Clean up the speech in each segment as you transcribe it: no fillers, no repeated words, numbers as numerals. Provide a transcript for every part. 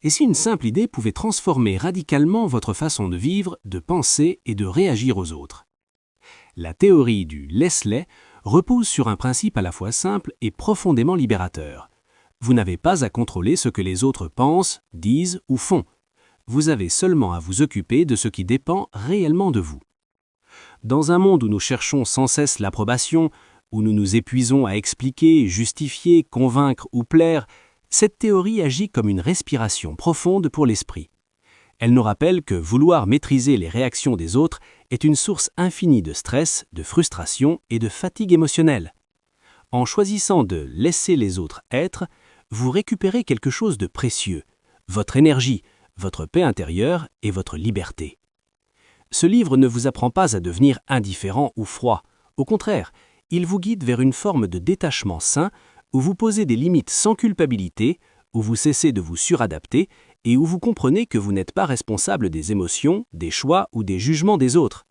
Et si une simple idée pouvait transformer radicalement votre façon de vivre, de penser et de réagir aux autres? La théorie du « laisse-les » repose sur un principe à la fois simple et profondément libérateur. Vous n'avez pas à contrôler ce que les autres pensent, disent ou font. Vous avez seulement à vous occuper de ce qui dépend réellement de vous. Dans un monde où nous cherchons sans cesse l'approbation, où nous nous épuisons à expliquer, justifier, convaincre ou plaire, cette théorie agit comme une respiration profonde pour l'esprit. Elle nous rappelle que vouloir maîtriser les réactions des autres est une source infinie de stress, de frustration et de fatigue émotionnelle. En choisissant de laisser les autres être, vous récupérez quelque chose de précieux, votre énergie, votre paix intérieure et votre liberté. Ce livre ne vous apprend pas à devenir indifférent ou froid. Au contraire, il vous guide vers une forme de détachement sain où vous posez des limites sans culpabilité, où vous cessez de vous suradapter et où vous comprenez que vous n'êtes pas responsable des émotions, des choix ou des jugements des autres.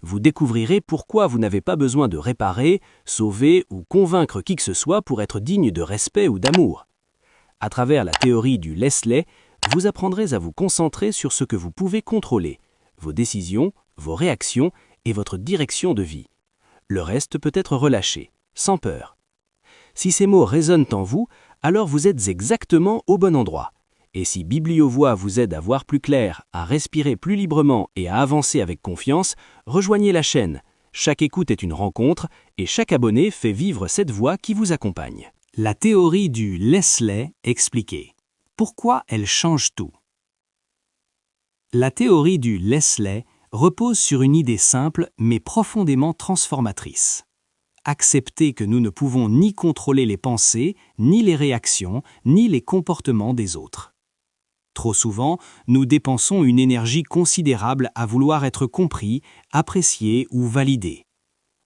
Vous découvrirez pourquoi vous n'avez pas besoin de réparer, sauver ou convaincre qui que ce soit pour être digne de respect ou d'amour. À travers la théorie du « laisse-les », vous apprendrez à vous concentrer sur ce que vous pouvez contrôler, vos décisions, vos réactions et votre direction de vie. Le reste peut être relâché, sans peur. Si ces mots résonnent en vous, alors vous êtes exactement au bon endroit. Et si Bibliovoix vous aide à voir plus clair, à respirer plus librement et à avancer avec confiance, rejoignez la chaîne. Chaque écoute est une rencontre et chaque abonné fait vivre cette voix qui vous accompagne. La théorie du « laisse-les » expliquée. Pourquoi elle change tout? La théorie du « laisse-les » repose sur une idée simple mais profondément transformatrice. Accepter que nous ne pouvons ni contrôler les pensées, ni les réactions, ni les comportements des autres. Trop souvent, nous dépensons une énergie considérable à vouloir être compris, apprécié ou validé.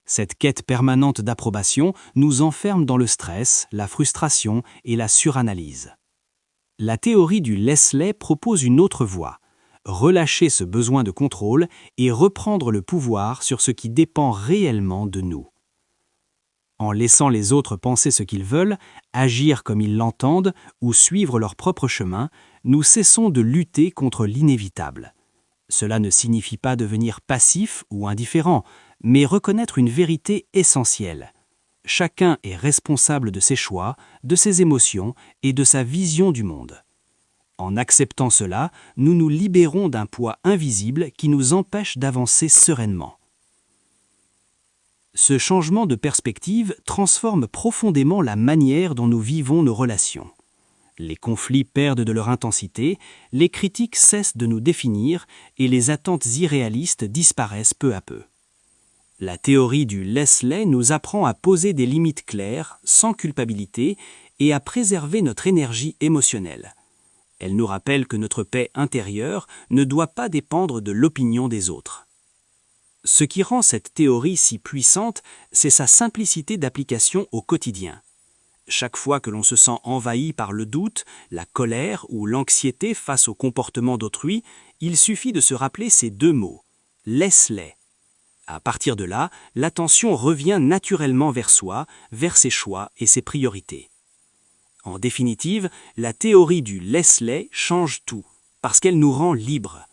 Cette quête permanente d'approbation nous enferme dans le stress, la frustration et la suranalyse. La théorie du « laisse-les » propose une autre voie. Relâcher ce besoin de contrôle et reprendre le pouvoir sur ce qui dépend réellement de nous. En laissant les autres penser ce qu'ils veulent, agir comme ils l'entendent ou suivre leur propre chemin, nous cessons de lutter contre l'inévitable. Cela ne signifie pas devenir passif ou indifférent, mais reconnaître une vérité essentielle. Chacun est responsable de ses choix, de ses émotions et de sa vision du monde. En acceptant cela, nous nous libérons d'un poids invisible qui nous empêche d'avancer sereinement. Ce changement de perspective transforme profondément la manière dont nous vivons nos relations. Les conflits perdent de leur intensité, les critiques cessent de nous définir et les attentes irréalistes disparaissent peu à peu. La théorie du « laisse-les » nous apprend à poser des limites claires, sans culpabilité, et à préserver notre énergie émotionnelle. Elle nous rappelle que notre paix intérieure ne doit pas dépendre de l'opinion des autres. Ce qui rend cette théorie si puissante, c'est sa simplicité d'application au quotidien. Chaque fois que l'on se sent envahi par le doute, la colère ou l'anxiété face au comportement d'autrui, il suffit de se rappeler ces deux mots « laisse-les ». À partir de là, l'attention revient naturellement vers soi, vers ses choix et ses priorités. En définitive, la théorie du « laisse-les » change tout, parce qu'elle nous rend libres.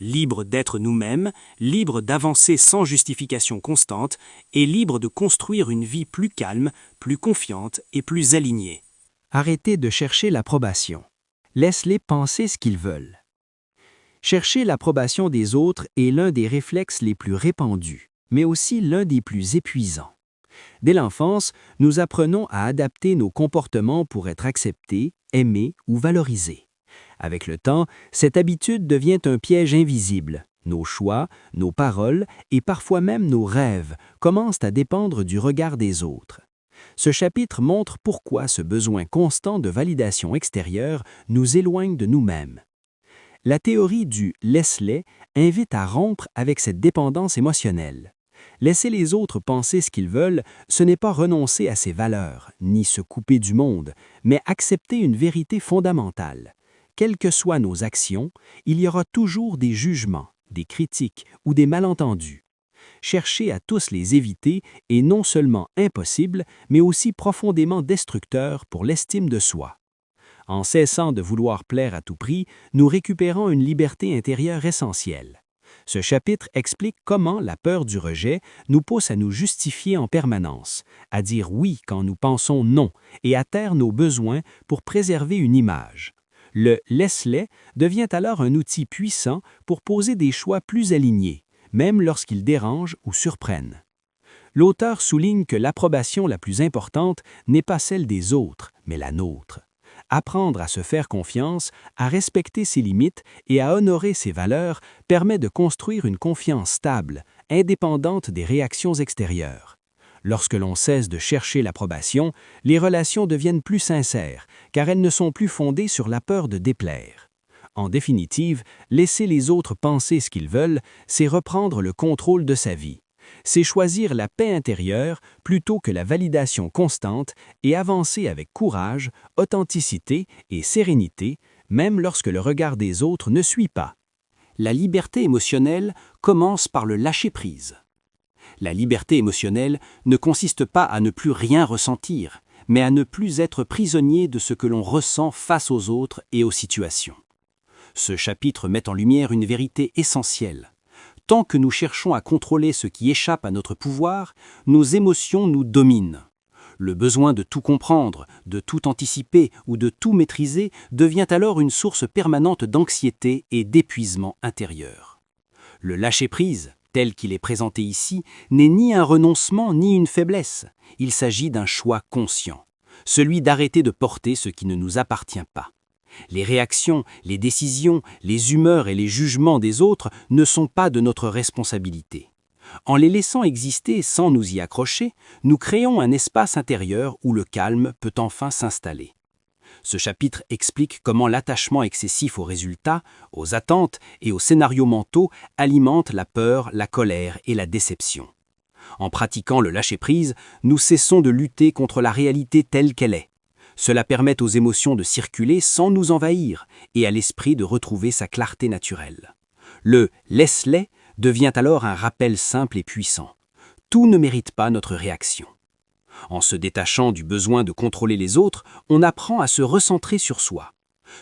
Libres d'être nous-mêmes, libres d'avancer sans justification constante et libres de construire une vie plus calme, plus confiante et plus alignée. Arrêtez de chercher l'approbation. Laisse-les penser ce qu'ils veulent. Chercher l'approbation des autres est l'un des réflexes les plus répandus, mais aussi l'un des plus épuisants. Dès l'enfance, nous apprenons à adapter nos comportements pour être acceptés, aimés ou valorisés. Avec le temps, cette habitude devient un piège invisible. Nos choix, nos paroles et parfois même nos rêves commencent à dépendre du regard des autres. Ce chapitre montre pourquoi ce besoin constant de validation extérieure nous éloigne de nous-mêmes. La théorie du « laisse-les » invite à rompre avec cette dépendance émotionnelle. Laisser les autres penser ce qu'ils veulent, ce n'est pas renoncer à ses valeurs, ni se couper du monde, mais accepter une vérité fondamentale. Quelles que soient nos actions, il y aura toujours des jugements, des critiques ou des malentendus. Chercher à tous les éviter est non seulement impossible, mais aussi profondément destructeur pour l'estime de soi. En cessant de vouloir plaire à tout prix, nous récupérons une liberté intérieure essentielle. Ce chapitre explique comment la peur du rejet nous pousse à nous justifier en permanence, à dire oui quand nous pensons non et à taire nos besoins pour préserver une image. Le « laisse-les » devient alors un outil puissant pour poser des choix plus alignés, même lorsqu'ils dérangent ou surprennent. L'auteur souligne que l'approbation la plus importante n'est pas celle des autres, mais la nôtre. Apprendre à se faire confiance, à respecter ses limites et à honorer ses valeurs permet de construire une confiance stable, indépendante des réactions extérieures. Lorsque l'on cesse de chercher l'approbation, les relations deviennent plus sincères, car elles ne sont plus fondées sur la peur de déplaire. En définitive, laisser les autres penser ce qu'ils veulent, c'est reprendre le contrôle de sa vie. C'est choisir la paix intérieure plutôt que la validation constante et avancer avec courage, authenticité et sérénité, même lorsque le regard des autres ne suit pas. La liberté émotionnelle commence par le lâcher-prise. La liberté émotionnelle ne consiste pas à ne plus rien ressentir, mais à ne plus être prisonnier de ce que l'on ressent face aux autres et aux situations. Ce chapitre met en lumière une vérité essentielle. Tant que nous cherchons à contrôler ce qui échappe à notre pouvoir, nos émotions nous dominent. Le besoin de tout comprendre, de tout anticiper ou de tout maîtriser devient alors une source permanente d'anxiété et d'épuisement intérieur. Le lâcher-prise, tel qu'il est présenté ici, n'est ni un renoncement ni une faiblesse. Il s'agit d'un choix conscient, celui d'arrêter de porter ce qui ne nous appartient pas. Les réactions, les décisions, les humeurs et les jugements des autres ne sont pas de notre responsabilité. En les laissant exister sans nous y accrocher, nous créons un espace intérieur où le calme peut enfin s'installer. Ce chapitre explique comment l'attachement excessif aux résultats, aux attentes et aux scénarios mentaux alimente la peur, la colère et la déception. En pratiquant le lâcher-prise, nous cessons de lutter contre la réalité telle qu'elle est. Cela permet aux émotions de circuler sans nous envahir et à l'esprit de retrouver sa clarté naturelle. Le « laisse-les » devient alors un rappel simple et puissant. Tout ne mérite pas notre réaction. En se détachant du besoin de contrôler les autres, on apprend à se recentrer sur soi.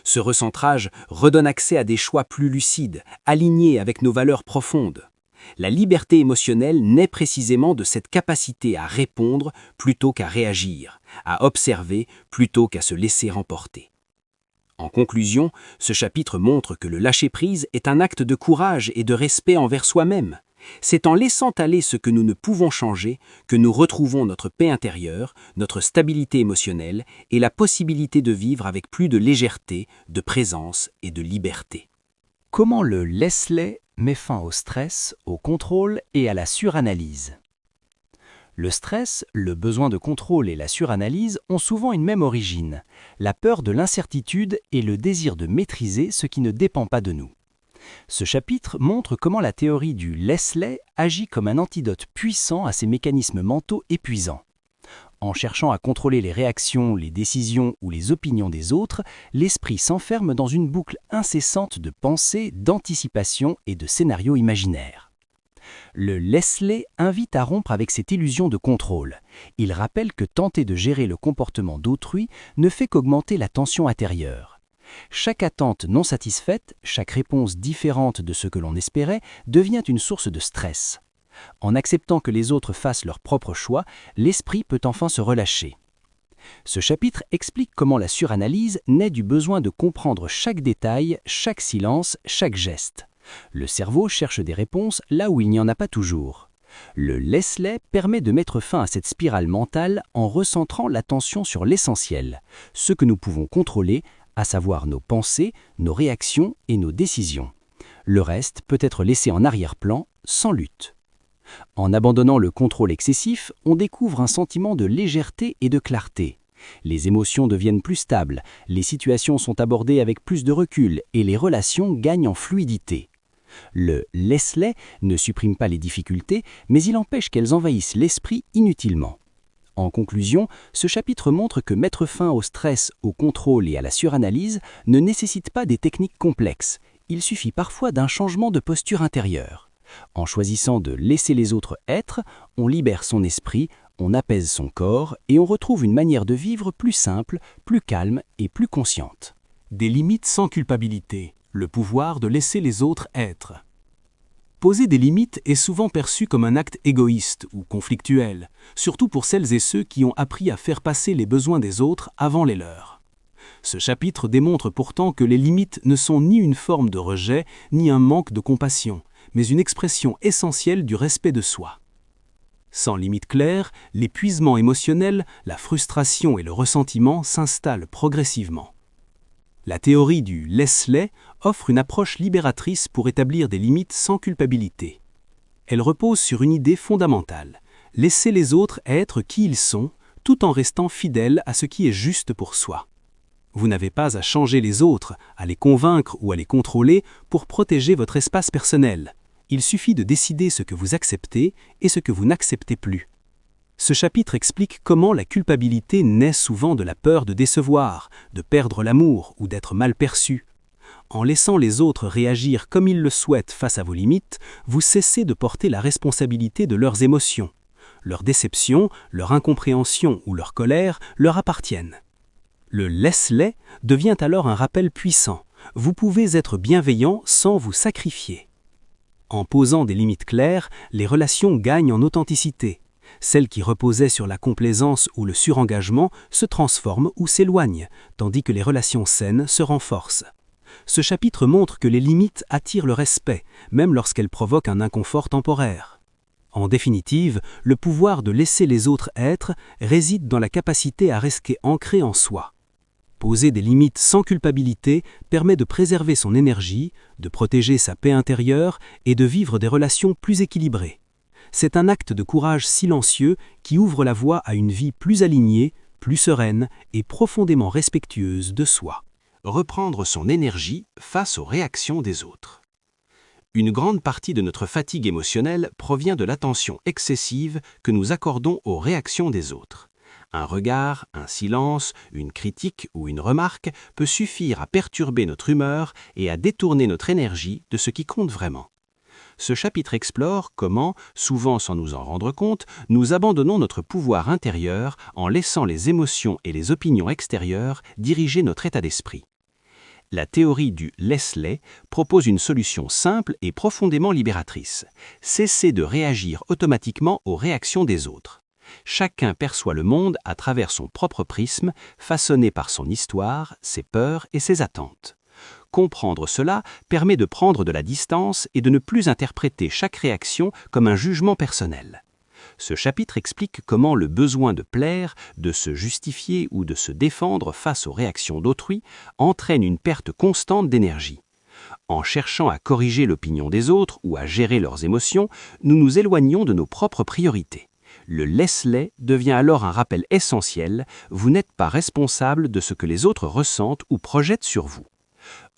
Ce recentrage redonne accès à des choix plus lucides, alignés avec nos valeurs profondes. La liberté émotionnelle naît précisément de cette capacité à répondre plutôt qu'à réagir, à observer plutôt qu'à se laisser emporter. En conclusion, ce chapitre montre que le lâcher-prise est un acte de courage et de respect envers soi-même. C'est en laissant aller ce que nous ne pouvons changer que nous retrouvons notre paix intérieure, notre stabilité émotionnelle et la possibilité de vivre avec plus de légèreté, de présence et de liberté. Comment le « laisse-les » met fin au stress, au contrôle et à la suranalyse. Le stress, le besoin de contrôle et la suranalyse ont souvent une même origine, la peur de l'incertitude et le désir de maîtriser ce qui ne dépend pas de nous. Ce chapitre montre comment la théorie du « laisse-les » agit comme un antidote puissant à ces mécanismes mentaux épuisants. En cherchant à contrôler les réactions, les décisions ou les opinions des autres, l'esprit s'enferme dans une boucle incessante de pensées, d'anticipation et de scénarios imaginaires. Le « laisse-les » invite à rompre avec cette illusion de contrôle. Il rappelle que tenter de gérer le comportement d'autrui ne fait qu'augmenter la tension intérieure. Chaque attente non satisfaite, chaque réponse différente de ce que l'on espérait, devient une source de stress. En acceptant que les autres fassent leurs propres choix, l'esprit peut enfin se relâcher. Ce chapitre explique comment la suranalyse naît du besoin de comprendre chaque détail, chaque silence, chaque geste. Le cerveau cherche des réponses là où il n'y en a pas toujours. Le « laisse-les » permet de mettre fin à cette spirale mentale en recentrant l'attention sur l'essentiel, ce que nous pouvons contrôler, à savoir nos pensées, nos réactions et nos décisions. Le reste peut être laissé en arrière-plan, sans lutte. En abandonnant le contrôle excessif, on découvre un sentiment de légèreté et de clarté. Les émotions deviennent plus stables, les situations sont abordées avec plus de recul et les relations gagnent en fluidité. Le « laisse-les » ne supprime pas les difficultés, mais il empêche qu'elles envahissent l'esprit inutilement. En conclusion, ce chapitre montre que mettre fin au stress, au contrôle et à la suranalyse ne nécessite pas des techniques complexes. Il suffit parfois d'un changement de posture intérieure. En choisissant de laisser les autres être, on libère son esprit, on apaise son corps et on retrouve une manière de vivre plus simple, plus calme et plus consciente. Des limites sans culpabilité, le pouvoir de laisser les autres être. Poser des limites est souvent perçu comme un acte égoïste ou conflictuel, surtout pour celles et ceux qui ont appris à faire passer les besoins des autres avant les leurs. Ce chapitre démontre pourtant que les limites ne sont ni une forme de rejet, ni un manque de compassion, mais une expression essentielle du respect de soi. Sans limite claire, l'épuisement émotionnel, la frustration et le ressentiment s'installent progressivement. La théorie du « laisse-les » offre une approche libératrice pour établir des limites sans culpabilité. Elle repose sur une idée fondamentale: laisser les autres être qui ils sont, tout en restant fidèles à ce qui est juste pour soi. Vous n'avez pas à changer les autres, à les convaincre ou à les contrôler pour protéger votre espace personnel. Il suffit de décider ce que vous acceptez et ce que vous n'acceptez plus. Ce chapitre explique comment la culpabilité naît souvent de la peur de décevoir, de perdre l'amour ou d'être mal perçu. En laissant les autres réagir comme ils le souhaitent face à vos limites, vous cessez de porter la responsabilité de leurs émotions. Leur déception, leur incompréhension ou leur colère leur appartiennent. Le « laisse-les » devient alors un rappel puissant. Vous pouvez être bienveillant sans vous sacrifier. En posant des limites claires, les relations gagnent en authenticité. Celles qui reposaient sur la complaisance ou le surengagement se transforment ou s'éloignent, tandis que les relations saines se renforcent. Ce chapitre montre que les limites attirent le respect, même lorsqu'elles provoquent un inconfort temporaire. En définitive, le pouvoir de laisser les autres être réside dans la capacité à rester ancré en soi. Poser des limites sans culpabilité permet de préserver son énergie, de protéger sa paix intérieure et de vivre des relations plus équilibrées. C'est un acte de courage silencieux qui ouvre la voie à une vie plus alignée, plus sereine et profondément respectueuse de soi. Reprendre son énergie face aux réactions des autres. Une grande partie de notre fatigue émotionnelle provient de l'attention excessive que nous accordons aux réactions des autres. Un regard, un silence, une critique ou une remarque peut suffire à perturber notre humeur et à détourner notre énergie de ce qui compte vraiment. Ce chapitre explore comment, souvent sans nous en rendre compte, nous abandonnons notre pouvoir intérieur en laissant les émotions et les opinions extérieures diriger notre état d'esprit. La théorie du « laisse-les » propose une solution simple et profondément libératrice. Cessez de réagir automatiquement aux réactions des autres. Chacun perçoit le monde à travers son propre prisme, façonné par son histoire, ses peurs et ses attentes. Comprendre cela permet de prendre de la distance et de ne plus interpréter chaque réaction comme un jugement personnel. Ce chapitre explique comment le besoin de plaire, de se justifier ou de se défendre face aux réactions d'autrui entraîne une perte constante d'énergie. En cherchant à corriger l'opinion des autres ou à gérer leurs émotions, nous nous éloignons de nos propres priorités. Le « laisse-les » devient alors un rappel essentiel: vous n'êtes pas responsable de ce que les autres ressentent ou projettent sur vous.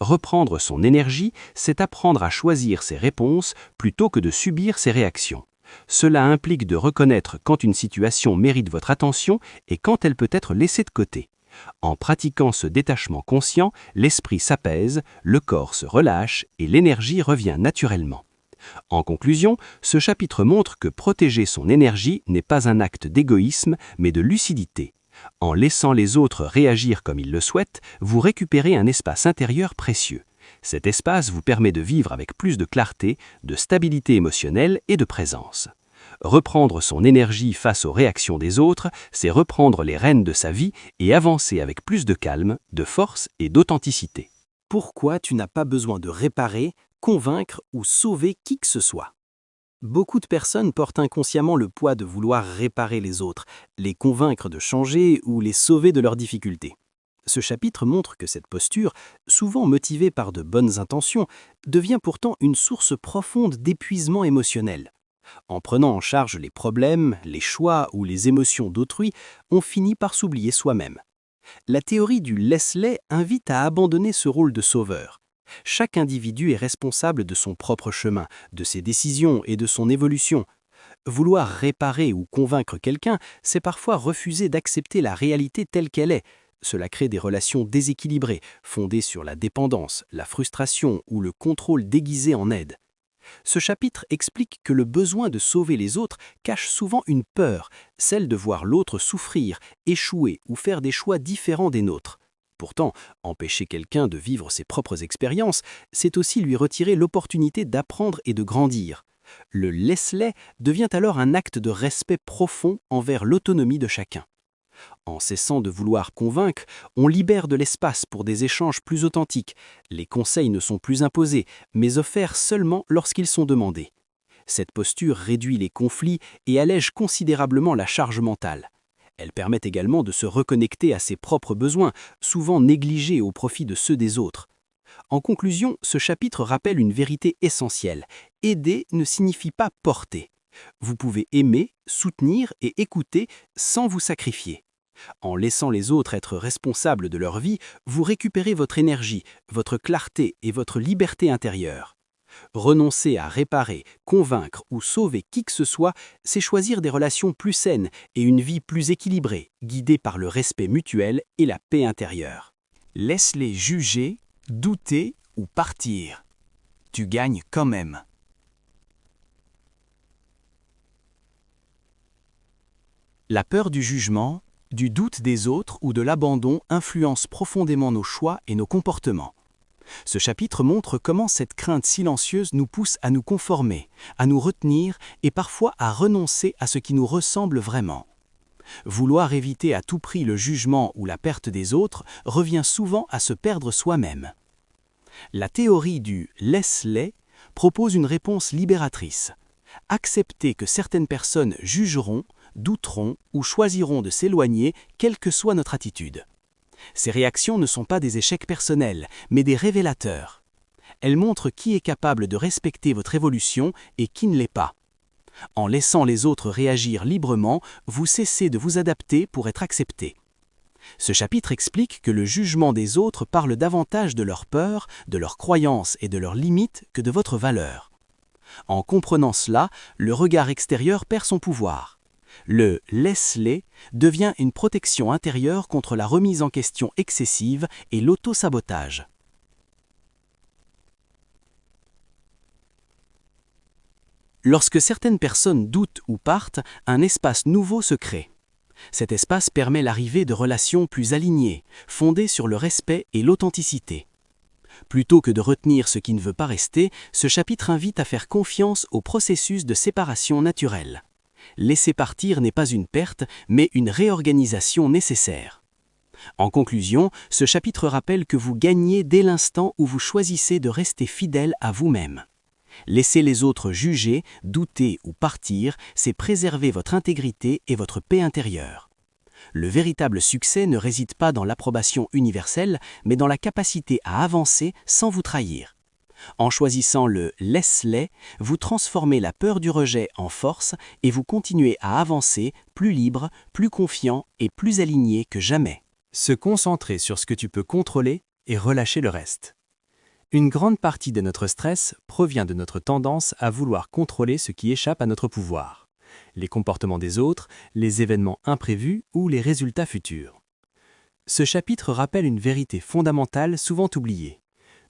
Reprendre son énergie, c'est apprendre à choisir ses réponses plutôt que de subir ses réactions. Cela implique de reconnaître quand une situation mérite votre attention et quand elle peut être laissée de côté. En pratiquant ce détachement conscient, l'esprit s'apaise, le corps se relâche et l'énergie revient naturellement. En conclusion, ce chapitre montre que protéger son énergie n'est pas un acte d'égoïsme, mais de lucidité. En laissant les autres réagir comme ils le souhaitent, vous récupérez un espace intérieur précieux. Cet espace vous permet de vivre avec plus de clarté, de stabilité émotionnelle et de présence. Reprendre son énergie face aux réactions des autres, c'est reprendre les rênes de sa vie et avancer avec plus de calme, de force et d'authenticité. Pourquoi tu n'as pas besoin de réparer, convaincre ou sauver qui que ce soit? Beaucoup de personnes portent inconsciemment le poids de vouloir réparer les autres, les convaincre de changer ou les sauver de leurs difficultés. Ce chapitre montre que cette posture, souvent motivée par de bonnes intentions, devient pourtant une source profonde d'épuisement émotionnel. En prenant en charge les problèmes, les choix ou les émotions d'autrui, on finit par s'oublier soi-même. La théorie du « laisse-les » invite à abandonner ce rôle de sauveur. Chaque individu est responsable de son propre chemin, de ses décisions et de son évolution. Vouloir réparer ou convaincre quelqu'un, c'est parfois refuser d'accepter la réalité telle qu'elle est. Cela crée des relations déséquilibrées, fondées sur la dépendance, la frustration ou le contrôle déguisé en aide. Ce chapitre explique que le besoin de sauver les autres cache souvent une peur, celle de voir l'autre souffrir, échouer ou faire des choix différents des nôtres. Pourtant, empêcher quelqu'un de vivre ses propres expériences, c'est aussi lui retirer l'opportunité d'apprendre et de grandir. Le laisse-les devient alors un acte de respect profond envers l'autonomie de chacun. En cessant de vouloir convaincre, on libère de l'espace pour des échanges plus authentiques. Les conseils ne sont plus imposés, mais offerts seulement lorsqu'ils sont demandés. Cette posture réduit les conflits et allège considérablement la charge mentale. Elle permet également de se reconnecter à ses propres besoins, souvent négligés au profit de ceux des autres. En conclusion, ce chapitre rappelle une vérité essentielle. Aider ne signifie pas porter. Vous pouvez aimer, soutenir et écouter sans vous sacrifier. En laissant les autres être responsables de leur vie, vous récupérez votre énergie, votre clarté et votre liberté intérieure. Renoncer à réparer, convaincre ou sauver qui que ce soit, c'est choisir des relations plus saines et une vie plus équilibrée, guidée par le respect mutuel et la paix intérieure. Laisse-les juger, douter ou partir. Tu gagnes quand même. La peur du jugement, du doute des autres ou de l'abandon influence profondément nos choix et nos comportements. Ce chapitre montre comment cette crainte silencieuse nous pousse à nous conformer, à nous retenir et parfois à renoncer à ce qui nous ressemble vraiment. Vouloir éviter à tout prix le jugement ou la perte des autres revient souvent à se perdre soi-même. La théorie du « laisse-les » propose une réponse libératrice. Accepter que certaines personnes jugeront, douteront ou choisiront de s'éloigner, quelle que soit notre attitude. Ces réactions ne sont pas des échecs personnels, mais des révélateurs. Elles montrent qui est capable de respecter votre évolution et qui ne l'est pas. En laissant les autres réagir librement, vous cessez de vous adapter pour être accepté. Ce chapitre explique que le jugement des autres parle davantage de leur peur, de leurs croyances et de leurs limites que de votre valeur. En comprenant cela, le regard extérieur perd son pouvoir. Le « laisse-les » devient une protection intérieure contre la remise en question excessive et l'auto-sabotage. Lorsque certaines personnes doutent ou partent, un espace nouveau se crée. Cet espace permet l'arrivée de relations plus alignées, fondées sur le respect et l'authenticité. Plutôt que de retenir ce qui ne veut pas rester, ce chapitre invite à faire confiance au processus de séparation naturelle. Laisser partir n'est pas une perte, mais une réorganisation nécessaire. En conclusion, ce chapitre rappelle que vous gagnez dès l'instant où vous choisissez de rester fidèle à vous-même. Laisser les autres juger, douter ou partir, c'est préserver votre intégrité et votre paix intérieure. Le véritable succès ne réside pas dans l'approbation universelle, mais dans la capacité à avancer sans vous trahir. En choisissant le « laisse-les », vous transformez la peur du rejet en force et vous continuez à avancer plus libre, plus confiant et plus aligné que jamais. Se concentrer sur ce que tu peux contrôler et relâcher le reste. Une grande partie de notre stress provient de notre tendance à vouloir contrôler ce qui échappe à notre pouvoir. Les comportements des autres, les événements imprévus ou les résultats futurs. Ce chapitre rappelle une vérité fondamentale souvent oubliée.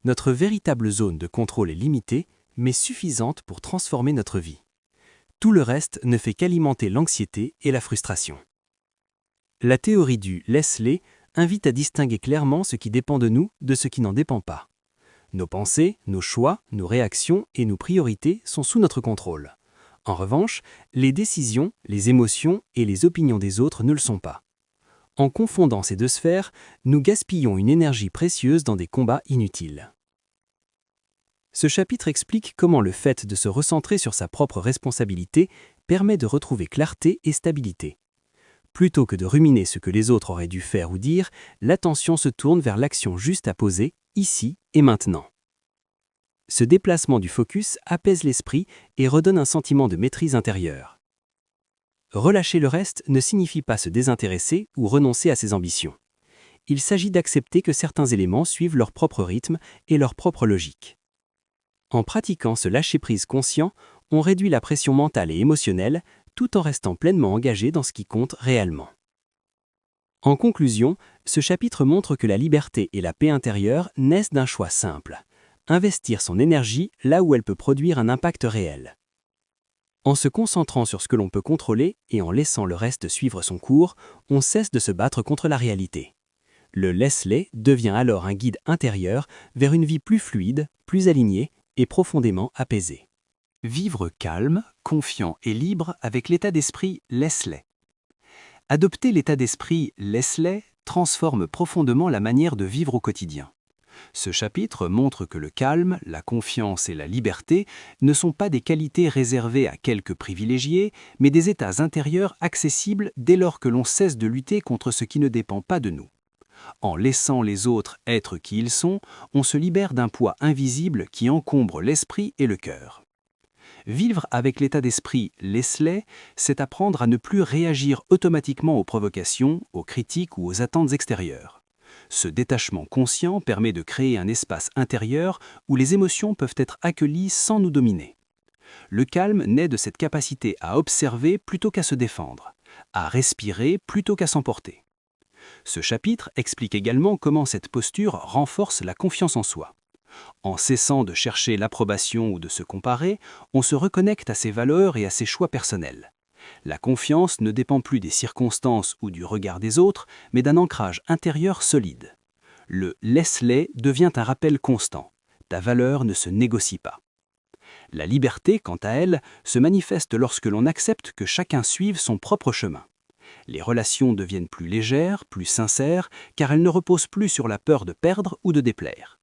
Notre véritable zone de contrôle est limitée, mais suffisante pour transformer notre vie. Tout le reste ne fait qu'alimenter l'anxiété et la frustration. La théorie du « laisse-les » invite à distinguer clairement ce qui dépend de nous de ce qui n'en dépend pas. Nos pensées, nos choix, nos réactions et nos priorités sont sous notre contrôle. En revanche, les décisions, les émotions et les opinions des autres ne le sont pas. En confondant ces deux sphères, nous gaspillons une énergie précieuse dans des combats inutiles. Ce chapitre explique comment le fait de se recentrer sur sa propre responsabilité permet de retrouver clarté et stabilité. Plutôt que de ruminer ce que les autres auraient dû faire ou dire, l'attention se tourne vers l'action juste à poser, ici et maintenant. Ce déplacement du focus apaise l'esprit et redonne un sentiment de maîtrise intérieure. Relâcher le reste ne signifie pas se désintéresser ou renoncer à ses ambitions. Il s'agit d'accepter que certains éléments suivent leur propre rythme et leur propre logique. En pratiquant ce lâcher-prise conscient, on réduit la pression mentale et émotionnelle tout en restant pleinement engagé dans ce qui compte réellement. En conclusion, ce chapitre montre que la liberté et la paix intérieure naissent d'un choix simple. investir son énergie là où elle peut produire un impact réel. En se concentrant sur ce que l'on peut contrôler et en laissant le reste suivre son cours, on cesse de se battre contre la réalité. Le laisse-les devient alors un guide intérieur vers une vie plus fluide, plus alignée et profondément apaisée. Vivre calme, confiant et libre avec l'état d'esprit laisse-les. Adopter l'état d'esprit laisse-les transforme profondément la manière de vivre au quotidien. Ce chapitre montre que le calme, la confiance et la liberté ne sont pas des qualités réservées à quelques privilégiés, mais des états intérieurs accessibles dès lors que l'on cesse de lutter contre ce qui ne dépend pas de nous. En laissant les autres être qui ils sont, on se libère d'un poids invisible qui encombre l'esprit et le cœur. Vivre avec l'état d'esprit « laisse-les », c'est apprendre à ne plus réagir automatiquement aux provocations, aux critiques ou aux attentes extérieures. Ce détachement conscient permet de créer un espace intérieur où les émotions peuvent être accueillies sans nous dominer. Le calme naît de cette capacité à observer plutôt qu'à se défendre, à respirer plutôt qu'à s'emporter. Ce chapitre explique également comment cette posture renforce la confiance en soi. En cessant de chercher l'approbation ou de se comparer, on se reconnecte à ses valeurs et à ses choix personnels. La confiance ne dépend plus des circonstances ou du regard des autres, mais d'un ancrage intérieur solide. Le « laisse-les » devient un rappel constant. Ta valeur ne se négocie pas. La liberté, quant à elle, se manifeste lorsque l'on accepte que chacun suive son propre chemin. Les relations deviennent plus légères, plus sincères, car elles ne reposent plus sur la peur de perdre ou de déplaire.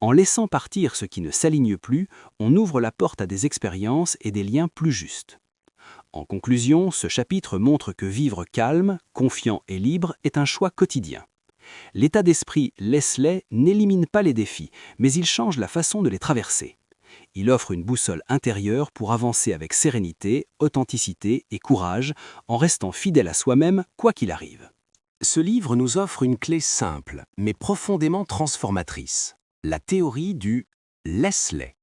En laissant partir ce qui ne s'aligne plus, on ouvre la porte à des expériences et des liens plus justes. En conclusion, ce chapitre montre que vivre calme, confiant et libre est un choix quotidien. L'état d'esprit « laisse-les » n'élimine pas les défis, mais il change la façon de les traverser. Il offre une boussole intérieure pour avancer avec sérénité, authenticité et courage, en restant fidèle à soi-même quoi qu'il arrive. Ce livre nous offre une clé simple, mais profondément transformatrice, la théorie du « laisse-les ».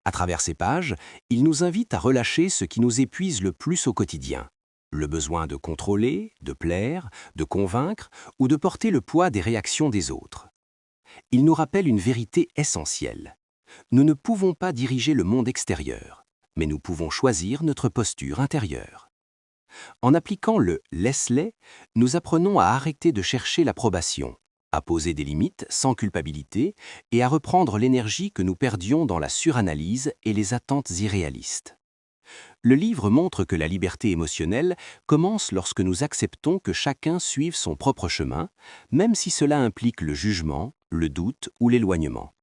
À travers ces pages, il nous invite à relâcher ce qui nous épuise le plus au quotidien. Le besoin de contrôler, de plaire, de convaincre ou de porter le poids des réactions des autres. Il nous rappelle une vérité essentielle. Nous ne pouvons pas diriger le monde extérieur, mais nous pouvons choisir notre posture intérieure. En appliquant le « laisse-les », nous apprenons à arrêter de chercher l'approbation, à poser des limites sans culpabilité et à reprendre l'énergie que nous perdions dans la suranalyse et les attentes irréalistes. Le livre montre que la liberté émotionnelle commence lorsque nous acceptons que chacun suive son propre chemin, même si cela implique le jugement, le doute ou l'éloignement.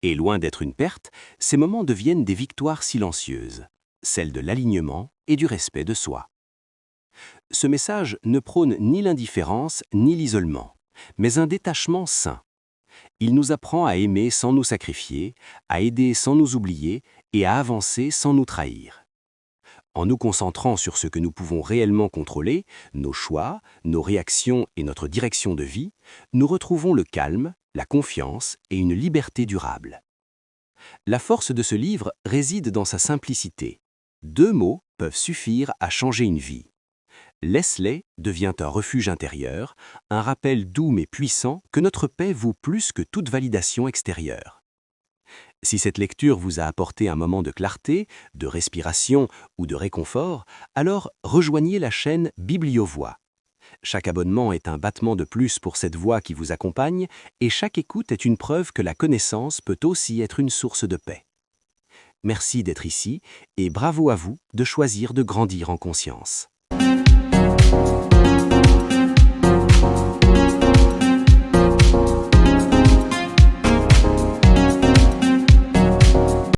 Et loin d'être une perte, ces moments deviennent des victoires silencieuses, celles de l'alignement et du respect de soi. Ce message ne prône ni l'indifférence ni l'isolement, mais un détachement sain. Il nous apprend à aimer sans nous sacrifier, à aider sans nous oublier et à avancer sans nous trahir. En nous concentrant sur ce que nous pouvons réellement contrôler, nos choix, nos réactions et notre direction de vie, nous retrouvons le calme, la confiance et une liberté durable. La force de ce livre réside dans sa simplicité. 2 mots peuvent suffire à changer une vie. Laisse-les devient un refuge intérieur, un rappel doux mais puissant que notre paix vaut plus que toute validation extérieure. Si cette lecture vous a apporté un moment de clarté, de respiration ou de réconfort, alors rejoignez la chaîne Bibliovoix. Chaque abonnement est un battement de plus pour cette voix qui vous accompagne et chaque écoute est une preuve que la connaissance peut aussi être une source de paix. Merci d'être ici et bravo à vous de choisir de grandir en conscience.